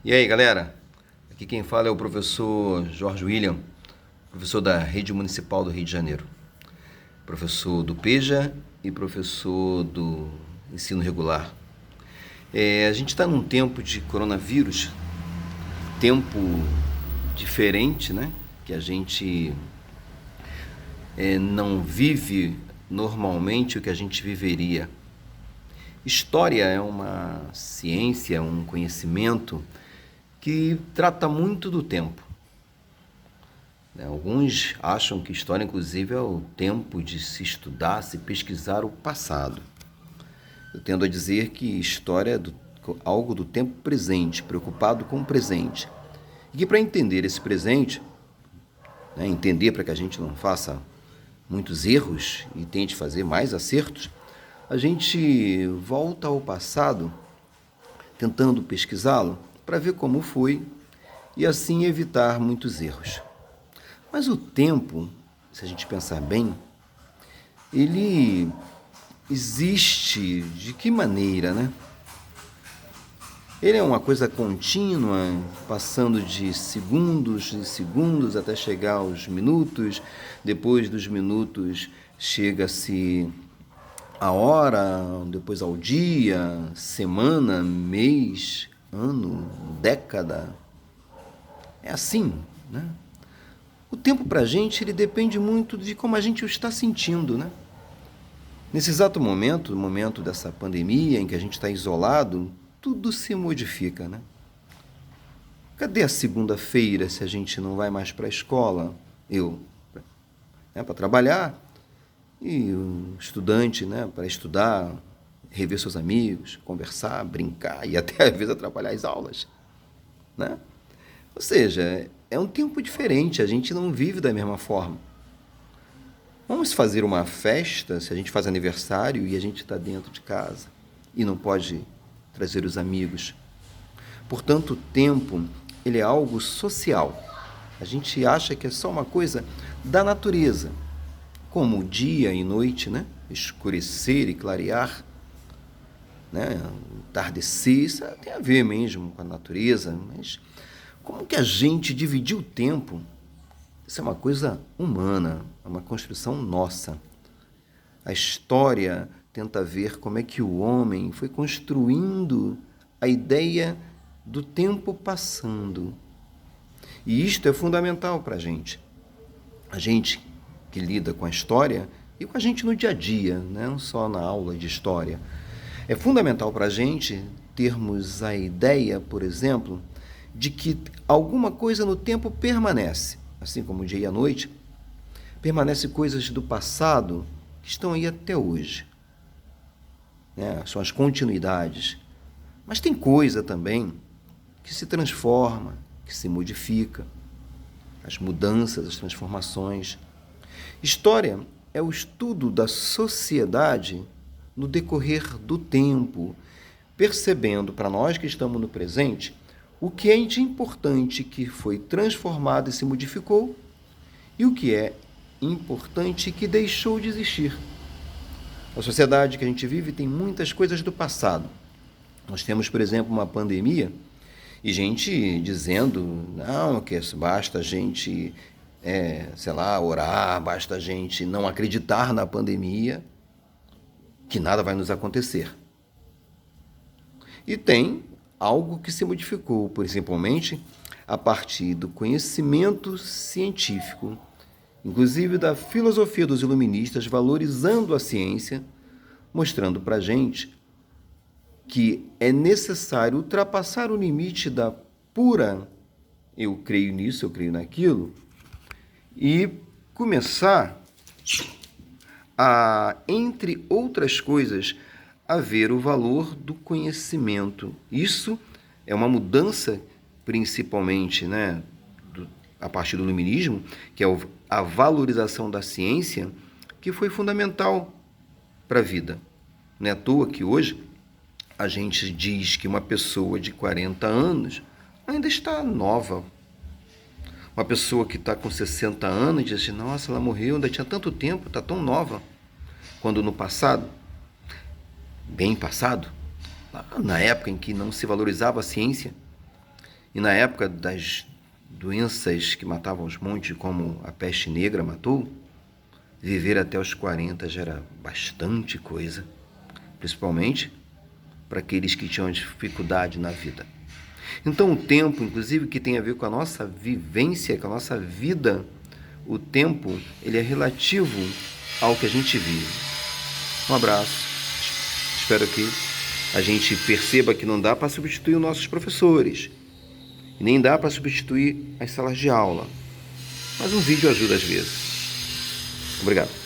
E aí, galera? Aqui quem fala é o professor Jorge William, professor da Rede Municipal do Rio de Janeiro, professor do PEJA e professor do ensino regular. A gente está num tempo de coronavírus, tempo diferente, né? Que a gente não vive normalmente o que a gente viveria. História é uma ciência, um conhecimento que trata muito do tempo. Alguns acham que história, inclusive, é o tempo de se estudar, se pesquisar o passado. Eu tendo a dizer que história é algo do tempo presente, preocupado com o presente. E que para entender esse presente, entender para que a gente não faça muitos erros e tente fazer mais acertos, a gente volta ao passado, tentando pesquisá-lo, para ver como foi e assim evitar muitos erros. Mas o tempo, se a gente pensar bem, ele existe de que maneira, né? Ele é uma coisa contínua, passando de segundos em segundos até chegar aos minutos. Depois dos minutos chega-se a hora, depois ao dia, semana, mês, ano, década. É assim, né? O tempo para a gente ele depende muito de como a gente o está sentindo, né? Nesse exato momento, no momento dessa pandemia em que a gente está isolado, tudo se modifica, né? Cadê a segunda-feira se a gente não vai mais para a escola? Para trabalhar, e o estudante, para estudar, rever seus amigos, conversar, brincar e até às vezes atrapalhar as aulas, né? Ou seja, é um tempo diferente, a gente não vive da mesma forma. Vamos fazer uma festa, se a gente faz aniversário e a gente está dentro de casa e não pode trazer os amigos. Portanto, o tempo, ele é algo social. A gente acha que é só uma coisa da natureza, como dia e noite, né? Escurecer e clarear, né? Entardecer, isso tem a ver mesmo com a natureza, mas como que a gente dividiu o tempo? Isso é uma coisa humana, é uma construção nossa. A história tenta ver como é que o homem foi construindo a ideia do tempo passando. E isto é fundamental para a gente. A gente que lida com a história e com a gente no dia a dia, não só na aula de história. É fundamental para a gente termos a ideia, por exemplo, de que alguma coisa no tempo permanece, assim como o dia e a noite, permanece coisas do passado que estão aí até hoje. São as continuidades. Mas tem coisa também que se transforma, que se modifica. As mudanças, as transformações. História é o estudo da sociedade no decorrer do tempo, percebendo para nós que estamos no presente o que é de importante que foi transformado e se modificou e o que é importante que deixou de existir. A sociedade que a gente vive tem muitas coisas do passado. Nós temos, por exemplo, uma pandemia e gente dizendo, não, que basta a gente, orar, basta a gente não acreditar na pandemia, que nada vai nos acontecer. E tem algo que se modificou, principalmente a partir do conhecimento científico, inclusive da filosofia dos iluministas, valorizando a ciência, mostrando para a gente que é necessário ultrapassar o limite da pura eu creio nisso, eu creio naquilo, e começar a, entre outras coisas, a ver o valor do conhecimento. Isso é uma mudança, principalmente, a partir do iluminismo, que é a valorização da ciência, que foi fundamental para a vida. Não é à toa que hoje a gente diz que uma pessoa de 40 anos ainda está nova. Uma pessoa que está com 60 anos diz assim, nossa, ela morreu, ainda tinha tanto tempo, está tão nova. Quando no passado, bem passado, na época em que não se valorizava a ciência, E na época das doenças que matavam os montes, como a peste negra matou, viver até os 40 já era bastante coisa, principalmente para aqueles que tinham dificuldade na vida. Então o tempo, inclusive, que tem a ver com a nossa vivência, com a nossa vida, o tempo, ele é relativo ao que a gente vive. Um abraço. Espero que a gente perceba que não dá para substituir os nossos professores, nem dá para substituir as salas de aula, mas um vídeo ajuda às vezes. Obrigado.